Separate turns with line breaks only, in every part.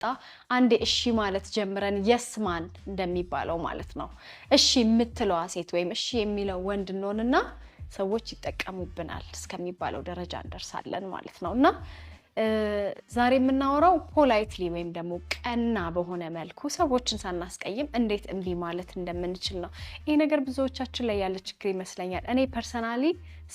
ከመጣ አንዴ እሺ ማለት ጀምረን የስማን እንደሚባለው ማለት ነው እሺ የምትለዋ ሴት ወይም እሺ የሚለው ወንድ እንሆንና ሰዎች ይጠቀሙብናል እስከሚባለው ደረጃ እንደርሳለን ማለት ነውና ዛሬ የምናወራው ፖላይትሊ ወይም ደግሞ ቀና በሆነ መልኩ ሰዎችን ሳናስቀይም እንዴት እምቢ ማለት እንደምንችል ነው። ይሄ ነገር ብዙዎቻችን ላይ ያለ ችግር ይመስለኛል። እኔ ፐርሰናሊ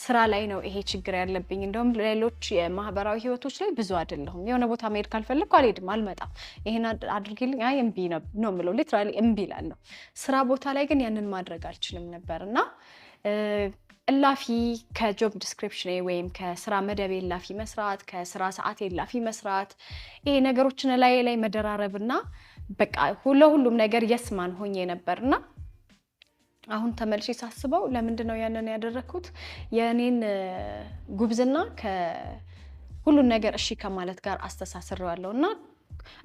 ስራ ላይ ነው ይሄ ችግር ያለብኝ። እንደውም ሌሎች የማህበራዊ ህይወቶች ላይ ብዙ አይደለሁም። የሆነ ቦታ መሄድ ካልፈለኩ አልሄድም፣ አልመጣም። ይሄን አድርጊልኝ አይ እምቢ ነው የምለው። ሊትራሊ እምቢ እላለሁ። ስራ ቦታ ላይ ግን ያንን ማድረግ አልችልም ነበርና እላፊ ከጆብ ዲስክሪፕሽን ወይም ከስራ መደብ እላፊ መስራት ከስራ ሰዓት እላፊ መስራት ይሄ ነገሮችን ላይ መደራረብና በቃ ሁሉም ነገር የስማን ሆኜ ነበርና አሁን ተመልሼ ሳስበው ለምንድነው ያንን ያደረኩት የኔን ጉብዝና ከሁሉን ነገር እሺ ከማለት ጋር አስተሳስረዋለሁና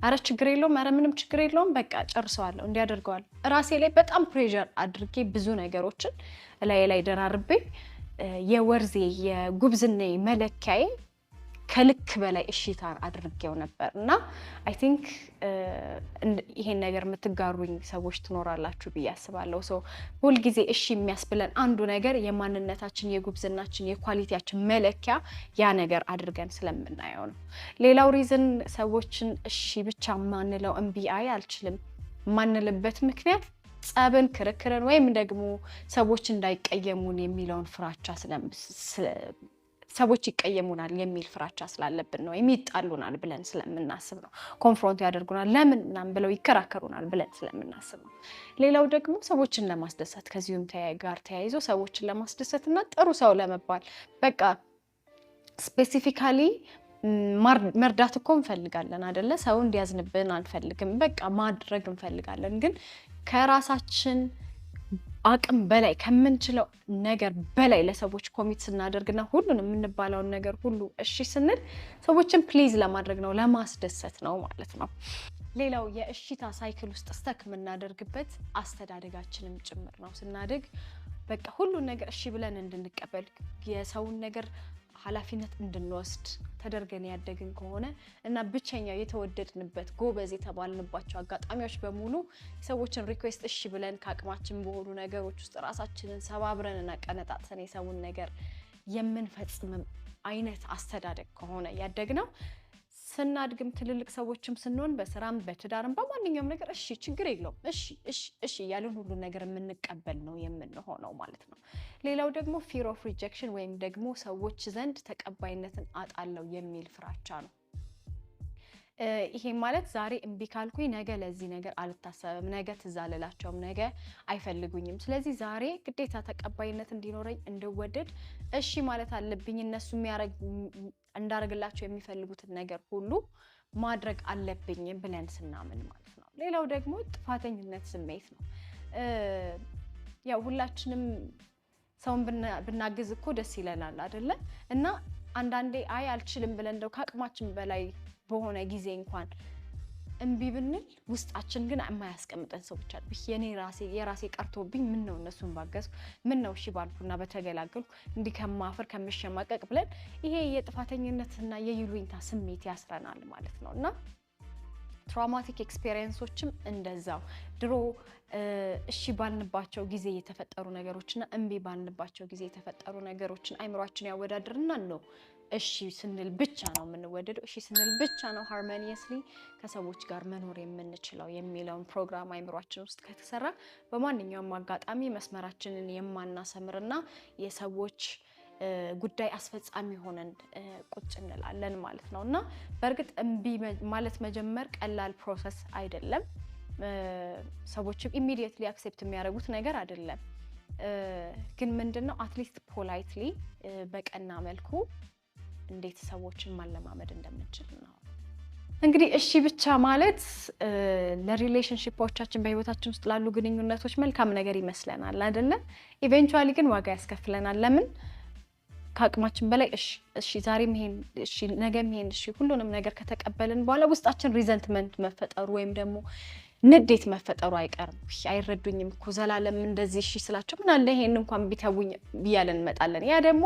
አረ ችግር የለውም አረ ምንም ችግር የለውም በቃ ጨርሰዋለሁ እንዲያደርገዋል ራሴ ላይ በጣም ፕሬሸር አድርጌ ብዙ ነገሮችን ላይ ደራርቤ የወርዜ የጉብዝኔ መለኪያዬ ከልክ በላይ እሺታ አድርጌው ነበርና አይ ቲንክ ይሄን ነገር የምትጋሩኝ ሰዎች ትኖራላችሁ ብዬ አስባለሁ ሶ ሁሉ ጊዜ እሺ የሚያስብለን አንዱ ነገር የማንነታችን የጉብዝናችን የኳሊቲያችን መለኪያ ያ ነገር አድርገን ስለምናየው ነው ሌላው ሪዝን ሰዎችን እሺ ብቻ ማንለው እምቢ አልችልም ማንልበት ምክንያት ጸብን ክርክርን ወይም ደግሞ ሰዎች እንዳይቀየሙን የሚለውን ፍራቻ ሰዎች ይቀየሙናል የሚል ፍራቻ ስላለብን ነው የሚጣሉናል ብለን ስለምናስብ ነው ኮንፍሮንት ያደርጉናል ለምን እናም ብለው ይከራከሩናል ብለን ስለምናስብ ነው ሌላው ደግሞ ሰዎችን ለማስደሰት ከዚሁም ጋር ተያይዞ ሰዎችን ለማስደሰትና ጥሩ ሰው ለመባል በቃ ስፔሲፊካሊ መርዳት እኮ እንፈልጋለን አይደለ ሰው እንዲያዝንብን አንፈልግም በቃ ማድረግ እንፈልጋለን ግን ከራሳችን አቅም በላይ ከምንችለው ነገር በላይ ለሰዎች ኮሚት ስናደርግና ሁሉንም የምንባለውን ነገር ሁሉ እሺ ስንል ሰዎችን ፕሊዝ ለማድረግ ነው ለማስደሰት ነው ማለት ነው ሌላው የእሺታ ሳይክል ውስጥ ስተክ የምናደርግበት አስተዳደጋችንም ጭምር ነው ስናድግ በቃ ሁሉን ነገር እሺ ብለን እንድንቀበል የሰውን ነገር ኃላፊነት እንድንወስድ ተደርገን ያደግን ከሆነ እና ብቸኛው የተወደድንበት ጎበዝ የተባልንባቸው አጋጣሚዎች በሙሉ ሰዎችን ሪኩዌስት እሺ ብለን ከአቅማችን በሆኑ ነገሮች ውስጥ ራሳችንን ሰባብረንና ቀነጣጥሰን የሰውን ነገር የምንፈጽም አይነት አስተዳደግ ከሆነ ያደግነው ስናድግም ትልልቅ ሰዎችም ስንሆን በስራም በትዳርም በማንኛውም ነገር እሺ ችግር የለውም እሺ ያሉን ሁሉ ነገር የምንቀበል ነው የምንሆነው ማለት ነው ሌላው ደግሞ fear of rejection ወይም ደግሞ ሰዎች ዘንድ ተቀባይነትን አጣለው የሚል ፍራቻ ነው ይሄ ማለት ዛሬ እምቢ ካልኩኝ ነገ ለዚህ ነገር አልታሰብም ነገ ትዛለላቸውም ነገ አይፈልጉኝም ስለዚህ ዛሬ ግዴታ ተቀባይነት እንዲኖረኝ እንደወደድ እሺ ማለት አለብኝ እነሱ እንዳረግላቸው የሚፈልጉትን ነገር ሁሉ ማድረግ አለብኝ ብለን ስናምን ማለት ነው ሌላው ደግሞ ጥፋተኝነት ስሜት ነው ያው ሁላችንም ሰውን ብናግዝ እኮ ደስ ይለናል አይደለ እና አንዳንዴ አይ አልችልም ብለን እንደው ከአቅማችን በላይ በሆነ ጊዜ እንኳን እምቢ ብንል ውስጣችን ግን የማያስቀምጠን ሰዎች አሉ የራሴ ቀርቶብኝ ምን ነው እነሱን ባገዝኩ ምን ነው እሺ ባልኩና በተገላገልኩ እንዲህ ከማፈር ከመሸማቀቅ ብለን ይሄ የጥፋተኝነትና የይሉኝታ ስሜት ያስረናል ማለት ነውና ትራውማቲክ ኤክስፒሪየንሶችም እንደዛው ድሮ እሺ ባልንባቸው ጊዜ የተፈጠሩ ነገሮችና እምቢ ባልንባቸው ጊዜ የተፈጠሩ ነገሮችን አይምሯችን ያወዳድርና ነው እሺ ስንል ብቻ ነው የምንወደደው እሺ ስንል ብቻ ነው ሃርሞኒየስሊ ከሰዎች ጋር መኖር የምንችለው የሚለውን ፕሮግራም አይምሯችን ውስጥ ከተሰራ በማንኛውም አጋጣሚ መስመራችንን የማናሰምርና የሰዎች ጉዳይ አስፈጻሚ ሆነን ቁጭ እንላለን ማለት ነውና በርግጥ እምቢ ማለት መጀመር ቀላል ፕሮሰስ አይደለም ሰዎችም ኢሚዲየትሊ አክሴፕት የሚያደርጉት ነገር አይደለም ግን ምንድነው አትሊስት ፖላይትሊ በቀና መልኩ እንዴት ሰዎችን ማለማመድ እንደምንችል ነው እንግዲህ እሺ ብቻ ማለት ለሪሌሽንሺፖቻችን በህይወታችን ውስጥ ላሉ ግንኙነቶች መልካም ነገር ይመስለናል አይደለ ኢቨንቹአሊ ግን ዋጋ ያስከፍለናል ለምን ከአቅማችን በላይ እሺ ዛሬም ይሄን እሺ ነገም ይሄን እሺ ሁሉንም ነገር ከተቀበልን በኋላ ውስጣችን ሪዘንትመንት መፈጠሩ ወይም ደግሞ ንዴት መፈጠሩ አይቀርም አይረዱኝም እኮ ዘላለም እንደዚህ እሺ ስላቸው ምን አለ ይሄን እንኳን ቢተውኝ ብያለን እንመጣለን ያ ደግሞ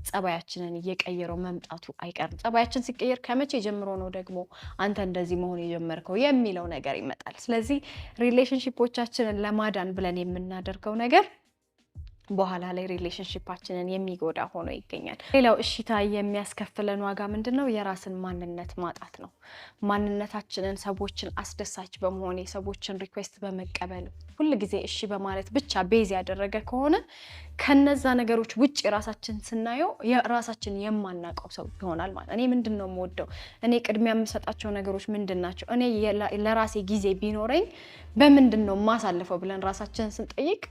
ጸባያችንን እየቀየረው መምጣቱ አይቀርም። ጸባያችን ሲቀየር ከመቼ ጀምሮ ነው ደግሞ አንተ እንደዚህ መሆን የጀመርከው የሚለው ነገር ይመጣል። ስለዚህ ሪሌሽንሺፖቻችንን ለማዳን ብለን የምናደርገው ነገር በኋላ ላይ ሪሌሽንሺፓችንን የሚጎዳ ሆኖ ይገኛል። ሌላው እሺታ የሚያስከፍለን ዋጋ ምንድነው? የራስን ማንነት ማጣት ነው። ማንነታችንን ሰዎችን አስደሳች በመሆን የሰዎችን ሪኩዌስት በመቀበል ሁል ጊዜ እሺ በማለት ብቻ ቤዝ ያደረገ ከሆነ ከነዛ ነገሮች ውጭ ራሳችን ስናየው የራሳችን የማናውቀው ሰው ይሆናል ማለት። እኔ ምንድነው የምወደው? እኔ ቅድሚያ የምሰጣቸው ነገሮች ምንድናቸው? እኔ ለራሴ ጊዜ ቢኖረኝ በምንድነው ማሳልፈው ብለን ራሳችንን ስንጠይቅ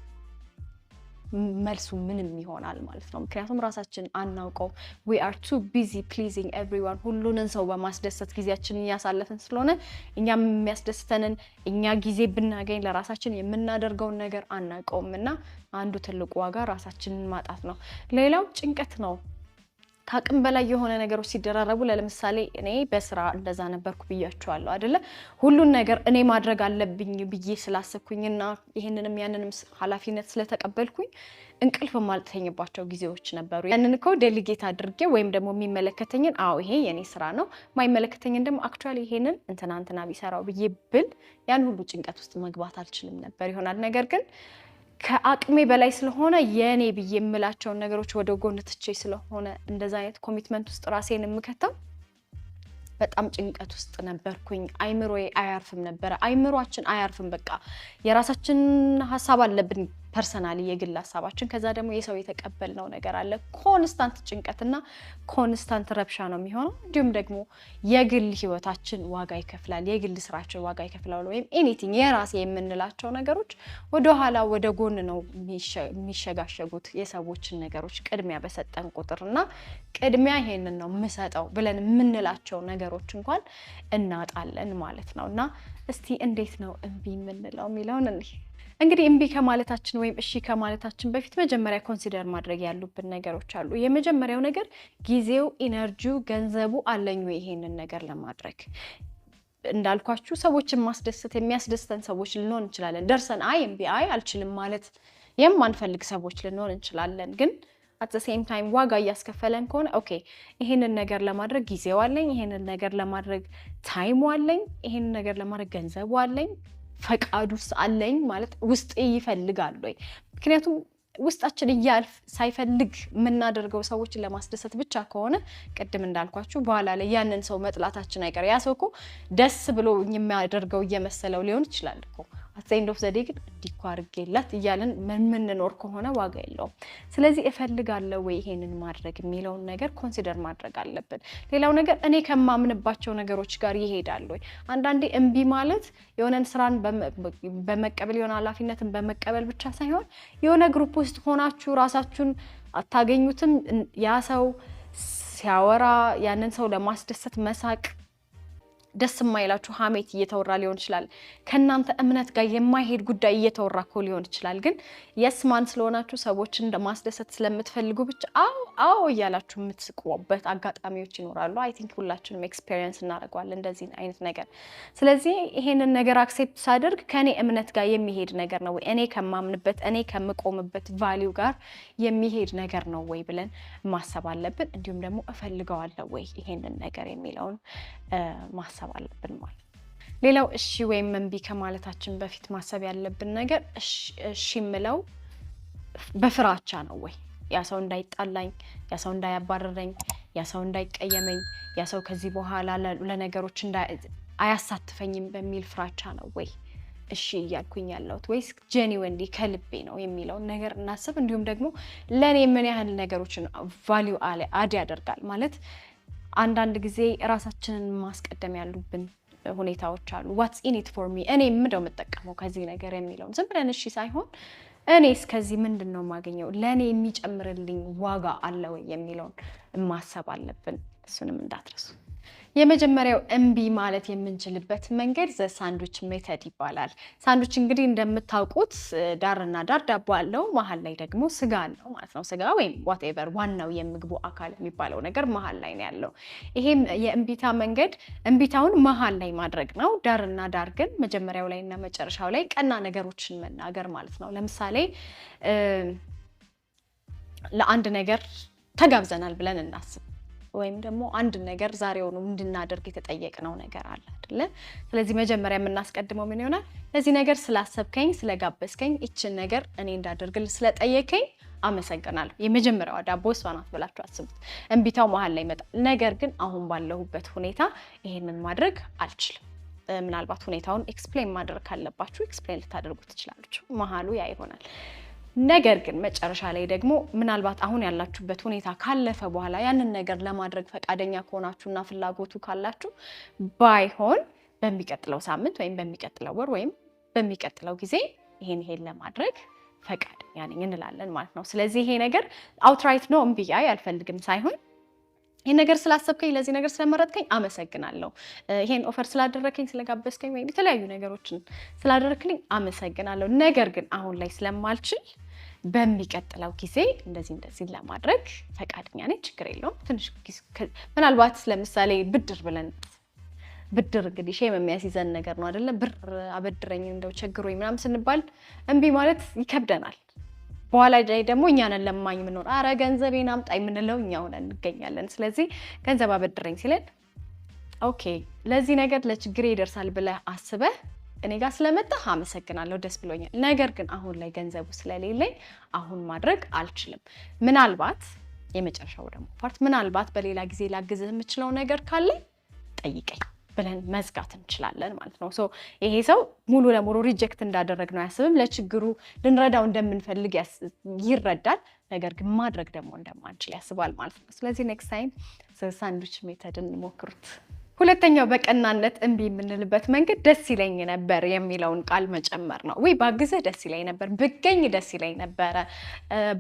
መልሱ ምንም ይሆናል ማለት ነው። ምክንያቱም ራሳችን አናውቀው። we are too busy pleasing everyone ሁሉንን ሰው በማስደሰት ጊዜያችንን እያሳለፍን ስለሆነ እኛም የሚያስደስተንን እኛ ጊዜ ብናገኝ ለራሳችን የምናደርገውን ነገር አናውቀውም እና አንዱ ትልቁ ዋጋ ራሳችንን ማጣት ነው። ሌላው ጭንቀት ነው። ከአቅም በላይ የሆነ ነገሮች ሲደራረቡ ለምሳሌ እኔ በስራ እንደዛ ነበርኩ ብያቸዋለሁ አይደለ? ሁሉን ነገር እኔ ማድረግ አለብኝ ብዬ ስላሰብኩኝና ይሄንንም ያንንም ኃላፊነት ስለተቀበልኩኝ እንቅልፍ ማልተኝባቸው ጊዜዎች ነበሩ። ያንን እኮ ዴሊጌት አድርጌ ወይም ደግሞ የሚመለከተኝን ይሄ የኔ ስራ ነው፣ ማይመለከተኝን ደግሞ አክቹአሊ ይሄንን እንትና ቢሰራው ብዬ ብል ያን ሁሉ ጭንቀት ውስጥ መግባት አልችልም ነበር ይሆናል። ነገር ግን ከአቅሜ በላይ ስለሆነ የኔ ብዬ የምላቸውን ነገሮች ወደ ጎን ትቼ ስለሆነ እንደዛ አይነት ኮሚትመንት ውስጥ ራሴን የምከተው በጣም ጭንቀት ውስጥ ነበርኩኝ። አይምሮዬ አያርፍም ነበር። አይምሮአችን አያርፍም። በቃ የራሳችን ሐሳብ አለብን ፐርሰናሊ የግል ሐሳባችን፣ ከዛ ደግሞ የሰው የተቀበልነው ነገር አለ። ኮንስታንት ጭንቀትና ኮንስታንት ረብሻ ነው የሚሆነው። እንዲሁም ደግሞ የግል ህይወታችን ዋጋ ይከፍላል፣ የግል ስራችን ዋጋ ይከፍላል። ወይም ኤኒቲንግ የራሴ የምንላቸው ነገሮች ወደ ኋላ ወደ ጎን ነው የሚሸጋሸጉት የሰዎችን ነገሮች ቅድሚያ በሰጠን ቁጥርና ቅድሚያ ይሄንን ነው የምሰጠው ብለን የምንላቸው ነገሮች እንኳን እናጣለን ማለት ነው። እና እስቲ እንዴት ነው እምቢ የምንለው የሚለውን እንግዲህ እምቢ ከማለታችን ወይም እሺ ከማለታችን በፊት መጀመሪያ ኮንሲደር ማድረግ ያሉብን ነገሮች አሉ። የመጀመሪያው ነገር ጊዜው፣ ኢነርጂው፣ ገንዘቡ አለኝ ወይ ይሄንን ነገር ለማድረግ? እንዳልኳችሁ ሰዎችን ማስደሰት የሚያስደስተን ሰዎች ልንሆን እንችላለን። ደርሰን እምቢ አልችልም ማለት የማንፈልግ ሰዎች ልንሆን እንችላለን። ግን at the same time ዋጋ እያስከፈለን ከሆነ ኦኬ ይሄንን ነገር ለማድረግ ጊዜው አለኝ፣ ይሄንን ነገር ለማድረግ ታይሙ አለኝ፣ ይሄንን ነገር ለማድረግ ገንዘቡ አለኝ፣ ፈቃዱስ አለኝ ማለት ውስጤ ይፈልጋል ወይ? ምክንያቱም ውስጣችን ሳይፈልግ የምናደርገው ሰዎችን ለማስደሰት ብቻ ከሆነ ቅድም እንዳልኳችሁ በኋላ ላይ ያንን ሰው መጥላታችን አይቀር። ያ ሰው እኮ ደስ ብሎ የሚያደርገው እየመሰለው ሊሆን ይችላል እኮ at the end of the day ግን ዲኳ አድርጌላት እያለን የምንኖር ከሆነ ዋጋ የለውም። ስለዚህ እፈልጋለሁ ወይ ይሄንን ማድረግ የሚለውን ነገር ኮንሲደር ማድረግ አለብን። ሌላው ነገር እኔ ከማምንባቸው ነገሮች ጋር ይሄዳል ወይ? አንዳንዴ እምቢ ማለት የሆነን ስራን በመቀበል የሆነ ኃላፊነትን በመቀበል ብቻ ሳይሆን የሆነ ግሩፕ ውስጥ ሆናችሁ ራሳችሁን አታገኙትም? ያ ሰው ሲያወራ ያንን ሰው ለማስደሰት መሳቅ፣ ደስ የማይላችሁ ሀሜት እየተወራ ሊሆን ይችላል። ከእናንተ እምነት ጋር የማይሄድ ጉዳይ እየተወራ እኮ ሊሆን ይችላል። ግን የስማን ስለሆናችሁ ሰዎችን ለማስደሰት ስለምትፈልጉ ብቻ አዎ እያላችሁ የምትስቁበት አጋጣሚዎች ይኖራሉ። አይ ቲንክ ሁላችንም ኤክስፔሪየንስ እናደርገዋለን እንደዚህ አይነት ነገር። ስለዚህ ይሄንን ነገር አክሴፕት ሳደርግ ከኔ እምነት ጋር የሚሄድ ነገር ነው ወይ? እኔ ከማምንበት እኔ ከምቆምበት ቫልዩ ጋር የሚሄድ ነገር ነው ወይ ብለን ማሰብ አለብን። እንዲሁም ደግሞ እፈልገዋለሁ ወይ ይሄንን ነገር የሚለውን ማሰብ አለብን ማለት። ሌላው እሺ ወይም እምቢ ከማለታችን በፊት ማሰብ ያለብን ነገር እሺ የምለው በፍራቻ ነው ወይ? ያ ሰው እንዳይጣላኝ፣ ያ ሰው እንዳያባረረኝ፣ ያ ሰው እንዳይቀየመኝ፣ ያ ሰው ከዚህ በኋላ ለነገሮች አያሳትፈኝም በሚል ፍራቻ ነው ወይ እሺ እያልኩኝ ያለሁት? ወይስ ጄኒዌንሊ ከልቤ ነው የሚለውን ነገር እናስብ። እንዲሁም ደግሞ ለኔ ምን ያህል ነገሮችን ቫልዩ አድ ያደርጋል ማለት አንዳንድ ጊዜ ራሳችንን ማስቀደም ያሉብን ሁኔታዎች አሉ። ዋትስ ኢን ኢት ፎር ሚ፣ እኔ ምንድነው የምጠቀመው ከዚህ ነገር የሚለውን ዝም ብለን እሺ ሳይሆን እኔ እስከዚህ ምንድነው የማገኘው፣ ለኔ የሚጨምርልኝ ዋጋ አለ ወይ የሚለውን ማሰብ አለብን። እሱንም እንዳትረሱ። የመጀመሪያው እምቢ ማለት የምንችልበት መንገድ ዘ ሳንድዊች ሜተድ ይባላል። ሳንድዊች እንግዲህ እንደምታውቁት ዳርና ዳር ዳቦ አለው፣ መሀል ላይ ደግሞ ስጋ አለው ማለት ነው። ስጋ ወይም ዋትኤቨር ዋናው የምግቡ አካል የሚባለው ነገር መሀል ላይ ነው ያለው። ይሄም የእምቢታ መንገድ እምቢታውን መሀል ላይ ማድረግ ነው። ዳርና ዳር ግን መጀመሪያው ላይ እና መጨረሻው ላይ ቀና ነገሮችን መናገር ማለት ነው። ለምሳሌ ለአንድ ነገር ተጋብዘናል ብለን እናስብ ወይም ደግሞ አንድ ነገር ዛሬውኑ እንድናደርግ የተጠየቅነው ነገር አለ አይደለ? ስለዚህ መጀመሪያ የምናስቀድመው ምን ይሆናል? ለዚህ ነገር ስላሰብከኝ ስለጋበዝከኝ እቺን ነገር እኔ እንዳደርግል ስለጠየከኝ አመሰግናለሁ። የመጀመሪያዋ ዳቦ እሷ ናት ብላችሁ አስቡት። እንቢታው መሀል ላይ ይመጣል። ነገር ግን አሁን ባለሁበት ሁኔታ ይሄንን ማድረግ አልችልም። ምናልባት ሁኔታውን ኤክስፕሌን ማድረግ ካለባችሁ ኤክስፕሌን ልታደርጉ ትችላላችሁ። መሀሉ ያ ይሆናል። ነገር ግን መጨረሻ ላይ ደግሞ ምናልባት አሁን ያላችሁበት ሁኔታ ካለፈ በኋላ ያንን ነገር ለማድረግ ፈቃደኛ ከሆናችሁና ፍላጎቱ ካላችሁ ባይሆን በሚቀጥለው ሳምንት ወይም በሚቀጥለው ወር ወይም በሚቀጥለው ጊዜ ይሄን ለማድረግ ፈቃደኛ ነኝ እንላለን ማለት ነው። ስለዚህ ይሄ ነገር አውትራይት ነው እምቢ አልፈልግም ሳይሆን ይሄን ነገር ስላሰብከኝ ለዚህ ነገር ስለመረጥከኝ አመሰግናለሁ፣ ይሄን ኦፈር ስላደረከኝ ስለጋበዝከኝ ወይም የተለያዩ ነገሮችን ስላደረክልኝ አመሰግናለሁ። ነገር ግን አሁን ላይ ስለማልችል በሚቀጥለው ጊዜ እንደዚህ ለማድረግ ፈቃደኛ ነኝ፣ ችግር የለውም። ትንሽ ምናልባት ለምሳሌ ብድር ብለን ብድር እንግዲህ ሼም የሚያስይዘን ነገር ነው አይደለ? ብር አበድረኝ እንደው ቸግሮኝ ምናምን ስንባል እምቢ ማለት ይከብደናል። በኋላ ላይ ደግሞ እኛ ነን ለማኝ ምንሆን፣ አረ ገንዘቤን አምጣ የምንለው እኛ ሆነን እንገኛለን። ስለዚህ ገንዘብ አበድረኝ ሲለን ኦኬ ለዚህ ነገር ለችግሬ ይደርሳል ብለህ አስበህ እኔ ጋር ስለመጣህ አመሰግናለሁ፣ ደስ ብሎኛል። ነገር ግን አሁን ላይ ገንዘቡ ስለሌለኝ አሁን ማድረግ አልችልም። ምናልባት የመጨረሻው ደግሞ ፓርት ምናልባት በሌላ ጊዜ ላግዝህ የምችለው ነገር ካለ ጠይቀኝ ብለን መዝጋት እንችላለን ማለት ነው። ሶ ይሄ ሰው ሙሉ ለሙሉ ሪጀክት እንዳደረግነው አያስብም። ለችግሩ ልንረዳው እንደምንፈልግ ይረዳል። ነገር ግን ማድረግ ደግሞ እንደማንችል ያስባል ማለት ነው። ስለዚህ ኔክስት ታይም ሳንድዊች ሜተድን ሞክሩት። ሁለተኛው በቀናነት እምቢ የምንልበት መንገድ ደስ ይለኝ ነበር የሚለውን ቃል መጨመር ነው። ወይ ባግዝህ ደስ ይለኝ ነበር፣ ብገኝ ደስ ይለኝ ነበረ፣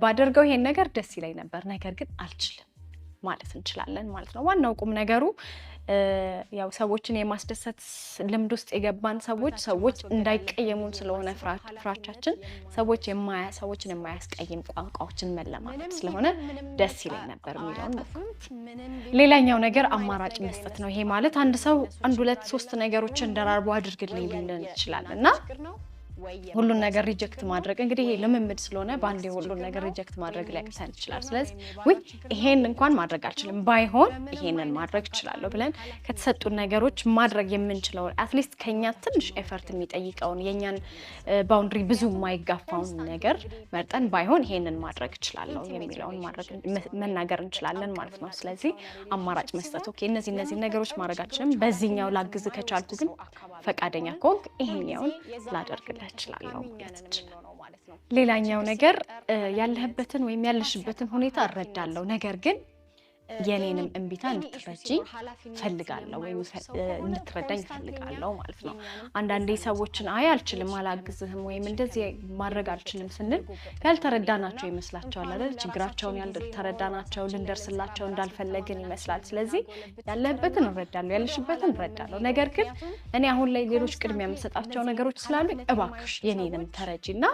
ባደርገው ይሄን ነገር ደስ ይለኝ ነበር፣ ነገር ግን አልችልም ማለት እንችላለን ማለት ነው። ዋናው ቁም ነገሩ ያው ሰዎችን የማስደሰት ልምድ ውስጥ የገባን ሰዎች እንዳይቀየሙን ስለሆነ ፍራቻችን ሰዎችን የማያስቀይም ቋንቋዎችን መለማመድ ስለሆነ ደስ ይለኝ ነበር የሚለውን ሌላኛው ነገር አማራጭ መስጠት ነው። ይሄ ማለት አንድ ሰው 1 2 3 ነገሮችን ደራርቦ አድርግልኝ ሊለን ይችላል እና ሁሉን ነገር ሪጀክት ማድረግ እንግዲህ ይሄ ልምምድ ስለሆነ ባንዴ ሁሉን ነገር ሪጀክት ማድረግ ሊያቅተን ይችላል። ስለዚህ ይሄን እንኳን ማድረግ አልችልም፣ ባይሆን ይሄንን ማድረግ እችላለሁ ብለን ከተሰጡን ነገሮች ማድረግ የምንችለው አትሊስት ከኛ ትንሽ ኤፈርት የሚጠይቀውን የኛን ባውንድሪ ብዙ የማይጋፋውን ነገር መርጠን ባይሆን ይሄንን ማድረግ እችላለሁ የሚለውን መናገር እንችላለን ማለት ነው። ስለዚህ አማራጭ መስጠት ኦኬ እነዚህ ነገሮች ማድረጋችንም በዚህኛው ላግዝ ከቻልኩ ግን ፈቃደኛ ከሆንክ ይሄኛውን ላደርግልህ እችላለሁ ማለት ነው። ሌላኛው ነገር ያለህበትን ወይም ያለሽበትን ሁኔታ እረዳለሁ፣ ነገር ግን የኔንም እንቢታ እንድትረጂ ፈልጋለሁ ወይም እንድትረዳኝ ፈልጋለሁ ማለት ነው። አንዳንዴ ሰዎችን አልችልም፣ አላግዝህም ወይም እንደዚህ ማድረግ አልችልም ስንል ያልተረዳናቸው ይመስላቸዋል አይደል? ችግራቸውን ያልተረዳናቸው ልንደርስላቸው እንዳልፈለግን ይመስላል። ስለዚህ ያለህበትን እረዳለሁ፣ ያለሽበትን እረዳለሁ፣ ነገር ግን እኔ አሁን ላይ ሌሎች ቅድሚያ የምሰጣቸው ነገሮች ስላሉ እባክሽ የኔንም ተረጂና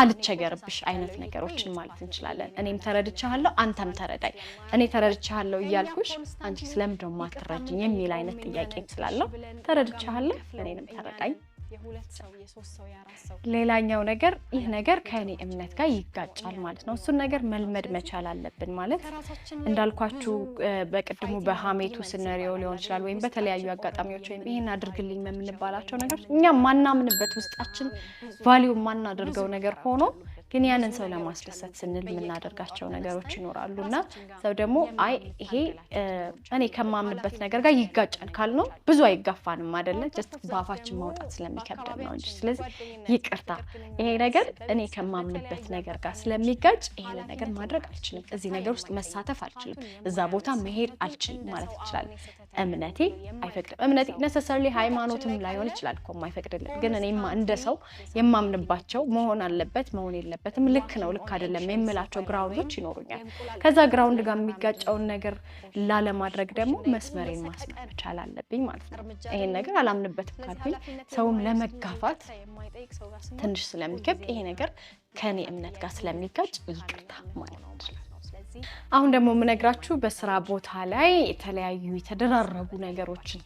አልቸገርብሽ አይነት ነገሮችን ማለት እንችላለን። እኔም ተረድቻለሁ አንተም ተረዳኝ፣ እኔ ተረድቻለሁ እያልኩሽ አንቺ ስለምንድን ነው የማትረጂኝ የሚል አይነት ጥያቄም ስላለው ተረድቻለሁ እኔንም ተረዳኝ። ሌላኛው ነገር ይህ ነገር ከእኔ እምነት ጋር ይጋጫል ማለት ነው። እሱን ነገር መልመድ መቻል አለብን ማለት እንዳልኳችሁ በቅድሙ በሀሜቱ ሲናሪዮ ሊሆን ይችላል ወይም በተለያዩ አጋጣሚዎች ወይም ይሄን አድርግልኝ የምንባላቸው ነገሮች እኛ ማናምንበት ውስጣችን ቫልዩ ማናደርገው ነገር ሆኖ ግን ያንን ሰው ለማስደሰት ስንል የምናደርጋቸው ነገሮች ይኖራሉና ሰው ደግሞ ይሄ እኔ ከማምንበት ነገር ጋር ይጋጫል ካልነው ብዙ አይጋፋንም አይደለ? ጀስት ባፋችን ማውጣት ስለሚከብደን ነው እንጂ። ስለዚህ ይቅርታ ይሄ ነገር እኔ ከማምንበት ነገር ጋር ስለሚጋጭ ይሄን ነገር ማድረግ አልችልም፣ እዚህ ነገር ውስጥ መሳተፍ አልችልም፣ እዛ ቦታ መሄድ አልችልም ማለት ይችላል። እምነቴ አይፈቅድም። እምነቴ ነሰሰርሊ ሃይማኖትም ላይሆን ይችላል እኮ የማይፈቅድልን፣ ግን እኔ እንደ ሰው የማምንባቸው መሆን አለበት መሆን የለበትም፣ ልክ ነው ልክ አይደለም የምላቸው ግራውንዶች ይኖሩኛል። ከዛ ግራውንድ ጋር የሚጋጨውን ነገር ላለማድረግ ደግሞ መስመሬን ማስመር መቻል አለብኝ ማለት ነው። ይሄን ነገር አላምንበትም ካልኩኝ ሰውም ለመጋፋት ትንሽ ስለሚከብድ ይሄ ነገር ከኔ እምነት ጋር ስለሚጋጭ ይቅርታ ማለት ነው። አሁን ደግሞ የምነግራችሁ በስራ ቦታ ላይ የተለያዩ የተደራረቡ ነገሮችን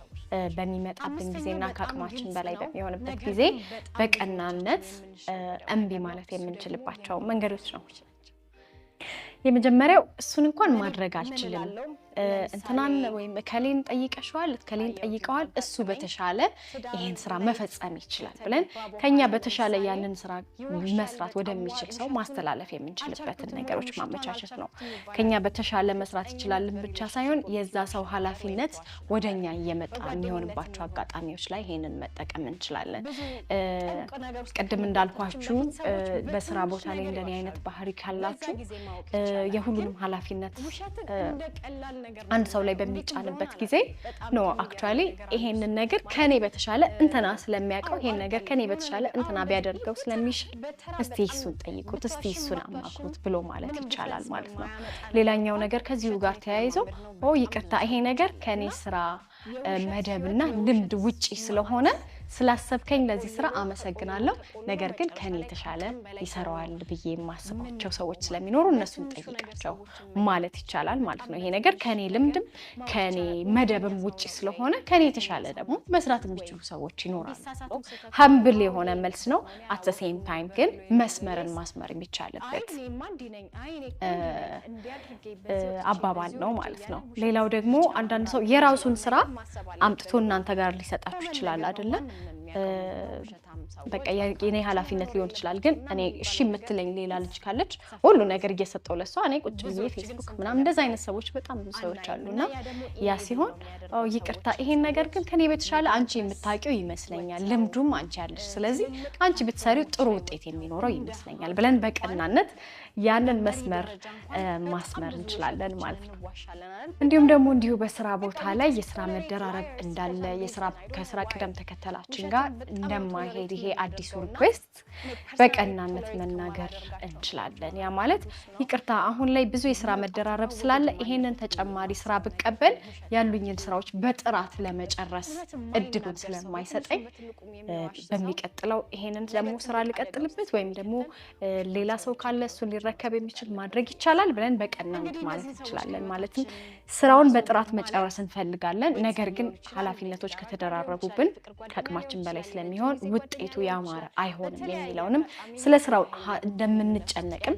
በሚመጣብን ጊዜና ከአቅማችን በላይ በሚሆንበት ጊዜ በቀናነት እምቢ ማለት የምንችልባቸው መንገዶች ነው። የመጀመሪያው እሱን እንኳን ማድረግ አልችልም እንትናን ወይም እከሌን ጠይቀሽዋል እከሌን ጠይቀዋል እሱ በተሻለ ይሄን ስራ መፈጸም ይችላል ብለን ከኛ በተሻለ ያንን ስራ መስራት ወደሚችል ሰው ማስተላለፍ የምንችልበትን ነገሮች ማመቻቸት ነው። ከኛ በተሻለ መስራት ይችላል ብቻ ሳይሆን የዛ ሰው ኃላፊነት ወደኛ እየመጣ የሚሆንባቸው አጋጣሚዎች ላይ ይሄንን መጠቀም እንችላለን። ቅድም እንዳልኳችሁ በስራ ቦታ ላይ እንደኔ አይነት ባህሪ ካላችሁ የሁሉንም ኃላፊነት አንድ ሰው ላይ በሚጫንበት ጊዜ ኖ አክቹአሊ ይሄንን ነገር ከኔ በተሻለ እንትና ስለሚያውቀው ይሄን ነገር ከኔ በተሻለ እንትና ቢያደርገው ስለሚሻል እስቲ እሱን ጠይቁት እስቲ እሱን አማክሩት ብሎ ማለት ይቻላል ማለት ነው። ሌላኛው ነገር ከዚሁ ጋር ተያይዞ ይቅርታ ይሄ ነገር ከኔ ስራ መደብና ልምድ ውጪ ስለሆነ ስላሰብከኝ ለዚህ ስራ አመሰግናለሁ፣ ነገር ግን ከኔ የተሻለ ይሰራዋል ብዬ የማስባቸው ሰዎች ስለሚኖሩ እነሱን ጠይቃቸው ማለት ይቻላል ማለት ነው። ይሄ ነገር ከኔ ልምድም ከኔ መደብም ውጪ ስለሆነ ከኔ የተሻለ ደግሞ መስራት የሚችሉ ሰዎች ይኖራሉ። ሀምብል የሆነ መልስ ነው። አት ዘ ሴም ታይም ግን መስመርን ማስመር የሚቻልበት አባባል ነው ማለት ነው። ሌላው ደግሞ አንዳንድ ሰው የራሱን ስራ አምጥቶ እናንተ ጋር ሊሰጣችሁ ይችላል አይደለ? በቃ የኔ ኃላፊነት ሊሆን ይችላል። ግን እኔ እሺ የምትለኝ ሌላ ልጅ ካለች ሁሉ ነገር እየሰጠው ለሷ እኔ ቁጭ ብዬ ፌስቡክ ምናምን እንደዛ አይነት ሰዎች በጣም ብዙ ሰዎች አሉና ያ ሲሆን ይቅርታ ይሄን ነገር ግን ከኔ በተሻለ አንቺ የምታውቂው ይመስለኛል፣ ልምዱም አንቺ ያለሽ፣ ስለዚህ አንቺ ብትሰሪው ጥሩ ውጤት የሚኖረው ይመስለኛል ብለን በቀናነት ያንን መስመር ማስመር እንችላለን ማለት ነው። እንዲሁም ደግሞ እንዲሁ በስራ ቦታ ላይ የስራ መደራረብ እንዳለ ከስራ ቅደም ተከተላችን ጋር እንደማይሄድ ይሄ አዲሱ ሪኩዌስት በቀናነት መናገር እንችላለን። ያ ማለት ይቅርታ አሁን ላይ ብዙ የስራ መደራረብ ስላለ ይሄንን ተጨማሪ ስራ ብቀበል ያሉኝን ስራዎች በጥራት ለመጨረስ እድሉን ስለማይሰጠኝ በሚቀጥለው ይሄንን ደግሞ ስራ ልቀጥልበት ወይም ደግሞ ሌላ ሰው ካለ እሱን ሊረከብ የሚችል ማድረግ ይቻላል ብለን በቀናነት ማለት እንችላለን። ማለትም ስራውን በጥራት መጨረስ እንፈልጋለን፣ ነገር ግን ኃላፊነቶች ከተደራረቡብን ከአቅማችን በላይ ስለሚሆን ውጤቱ ያማረ አይሆንም የሚለውንም ስለ ስራው እንደምንጨነቅም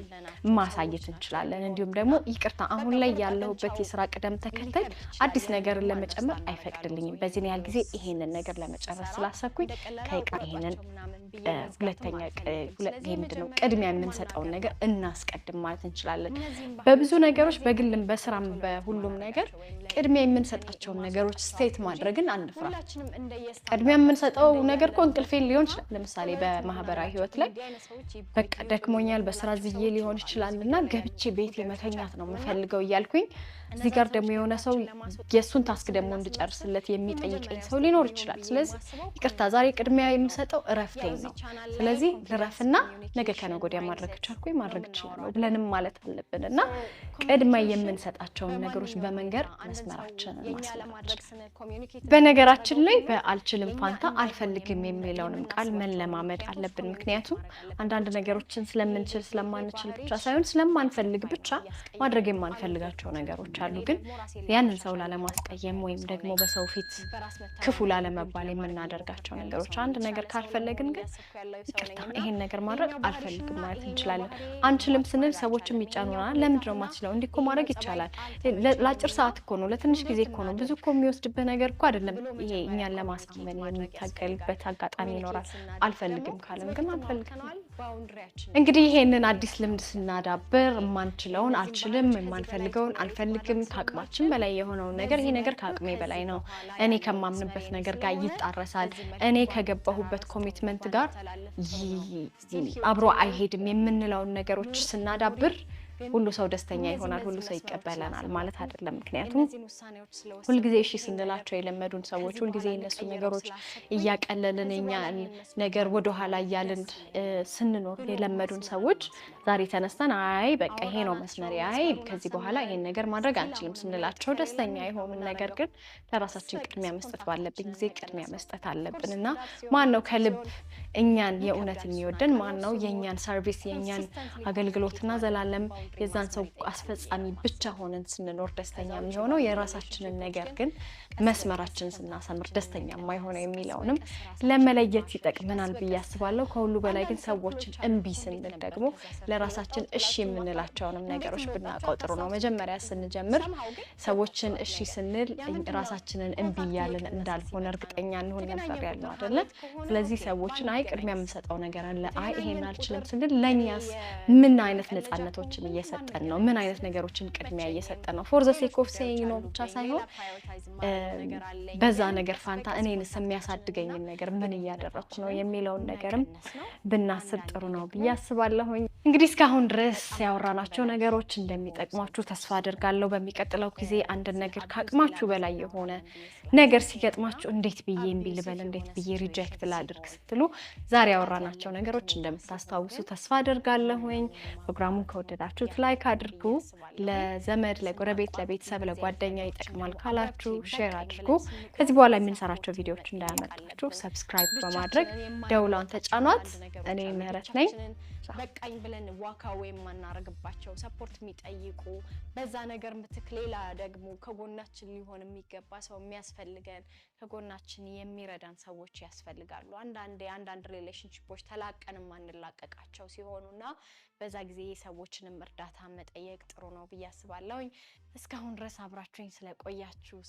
ማሳየት እንችላለን። እንዲሁም ደግሞ ይቅርታ አሁን ላይ ያለሁበት የስራ ቅደም ተከተል አዲስ ነገርን ለመጨመር አይፈቅድልኝም፣ በዚህ ያህል ጊዜ ይሄንን ነገር ለመጨረስ ስላሰብኩኝ ከይቃ ይሄንን ሁለተኛ ምንድነው ቅድሚያ የምንሰጠውን ነገር እናስቀድም ማለት እንችላለን። በብዙ ነገሮች በግልም በስራም በሁሉም ነገር ቅድሚያ የምንሰጣቸውን ነገሮች ስቴት ማድረግን አንፍራ። ቅድሚያ የምንሰጠው ነገር እኮ እንቅልፌን ሊሆን ይችላል። ለምሳሌ በማህበራዊ ህይወት ላይ በቃ ደክሞኛል በስራ ዝዬ ሊሆን ይችላልና ገብቼ ቤቴ መተኛት ነው የምፈልገው እያልኩኝ እዚህ ጋር ደግሞ የሆነ ሰው የሱን ታስክ ደግሞ እንድጨርስለት የሚጠይቀኝ ሰው ሊኖር ይችላል። ስለዚህ ይቅርታ ዛሬ ቅድሚያ የምሰጠው እረፍቴን ነው፣ ስለዚህ ልረፍና ነገ ከነገ ወዲያ ማድረግ ቻልኩኝ ማድረግ እችላለሁ ብለንም ማለት አለብን እና ቅድሚያ የምንሰጣቸውን ነገሮች በመንገር መስመራችንን ማስለማችን። በነገራችን ላይ በአልችልም ፋንታ አልፈልግም የሚለውንም ቃል መለማመድ አለብን። ምክንያቱም አንዳንድ ነገሮችን ስለምንችል ስለማንችል ብቻ ሳይሆን ስለማንፈልግ ብቻ ማድረግ የማንፈልጋቸው ነገሮች አሉ። ግን ያንን ሰው ላለማስቀየም ወይም ደግሞ በሰው ፊት ክፉ ላለመባል የምናደርጋቸው ነገሮች አንድ ነገር ካልፈለግን ግን ይቅርታ ይሄን ነገር ማድረግ አልፈልግም ማለት እንችላለን። አንችልም ስንል ሰዎችም ይጫኑናል። ለምንድነው የማትችለው? እንዲህ እኮ ማድረግ ይቻላል፣ ለአጭር ሰዓት እኮ ነው፣ ለትንሽ ጊዜ እኮ ነው፣ ብዙ እኮ የሚወስድብህ ነገር እኮ አይደለም። ይሄ እኛን ለማሳመን የሚታገልበት አጋጣሚ ይኖራል። አልፈልግም ካለን ግን አልፈልግም። እንግዲህ ይሄንን አዲስ ልምድ ስናዳብር የማንችለውን አልችልም፣ የማንፈልገውን አልፈልግም፣ ከአቅማችን በላይ የሆነውን ነገር ይሄ ነገር ከአቅሜ በላይ ነው፣ እኔ ከማምንበት ነገር ጋር ይጣረሳል፣ እኔ ከገባሁበት ኮሚትመንት ጋር አብሮ አይሄድም የምንለውን ነገሮች ስናዳብር ሁሉ ሰው ደስተኛ ይሆናል፣ ሁሉ ሰው ይቀበለናል ማለት አይደለም። ምክንያቱም ሁልጊዜ እሺ ስንላቸው የለመዱን ሰዎች ሁልጊዜ እነሱ ነገሮች እያቀለልን እኛ ነገር ወደኋላ እያልን ስንኖር የለመዱን ሰዎች ዛሬ ተነስተን አይ በቃ ይሄ ነው መስመሪ፣ አይ ከዚህ በኋላ ይሄን ነገር ማድረግ አንችልም ስንላቸው ደስተኛ አይሆኑም። ነገር ግን ለራሳችን ቅድሚያ መስጠት ባለብን ጊዜ ቅድሚያ መስጠት አለብን እና ማን ነው ከልብ እኛን የእውነት የሚወደን? ማን ነው የእኛን ሰርቪስ የእኛን አገልግሎትና ዘላለም የዛን ሰው አስፈጻሚ ብቻ ሆነን ስንኖር ደስተኛ የሚሆነው የራሳችንን ነገር ግን መስመራችንን ስናሰምር ደስተኛ የማይሆነው የሚለውንም ለመለየት ይጠቅመናል ብዬ አስባለሁ። ከሁሉ በላይ ግን ሰዎችን እምቢ ስንል ደግሞ ለራሳችን እሺ የምንላቸውንም ነገሮች ብናውቀው ጥሩ ነው። መጀመሪያ ስንጀምር ሰዎችን እሺ ስንል ራሳችንን እምቢ እያልን እንዳልሆነ እርግጠኛ እንሆን ነበር ያልነው አይደለ? ስለዚህ ሰዎችን አይ ቅድሚያ የምንሰጠው ነገር አለ፣ አይ ይሄን አልችልም ስንል ለእኛስ ምን አይነት ነፃነቶችን እየሰጠን ነው? ምን አይነት ነገሮችን ቅድሚያ እየሰጠን ነው? ፎር ዘ ሴክ ኦፍ ሴይንግ ነው ብቻ ሳይሆን በዛ ነገር ፋንታ እኔንስ የሚያሳድገኝን ነገር ምን እያደረኩ ነው የሚለውን ነገርም ብናስብ ጥሩ ነው ብዬ አስባለሁኝ። እንግዲህ እስካሁን ድረስ ያወራናቸው ነገሮች እንደሚጠቅሟችሁ ተስፋ አድርጋለሁ። በሚቀጥለው ጊዜ አንድ ነገር ካቅማችሁ በላይ የሆነ ነገር ሲገጥማችሁ እንዴት ብዬ እምቢ ልበል፣ እንዴት ብዬ ሪጀክት ላድርግ ስትሉ ዛሬ ያወራናቸው ነገሮች እንደምታስታውሱ ተስፋ አድርጋለሁኝ። ፕሮግራሙን ከወደዳችሁት ላይክ አድርጉ። ለዘመድ፣ ለጎረቤት፣ ለቤተሰብ፣ ለጓደኛ ይጠቅማል ካላችሁ ሼር አድርጉ። ከዚህ በኋላ የምንሰራቸው ቪዲዮዎች እንዳያመልጣችሁ ሰብስክራይብ በማድረግ ደውሏን ተጫኗት። እኔ ምህረት ነኝ። በቃኝ ብለን ዋካ ወይም ማናረግባቸው ሰፖርት የሚጠይቁ በዛ ነገር ምትክ ሌላ ደግሞ ከጎናችን ሊሆን የሚገባ ሰው የሚያስፈልገን ከጎናችን የሚረዳን ሰዎች ያስፈልጋሉ። አንዳንድ ሪሌሽንሺፖች ተላቀን ማንላቀቃቸው ሲሆኑና በዛ ጊዜ ሰዎችንም እርዳታ መጠየቅ ጥሩ ነው ብዬ አስባለሁ። እስካሁን ድረስ አብራችሁኝ ስለቆያችሁ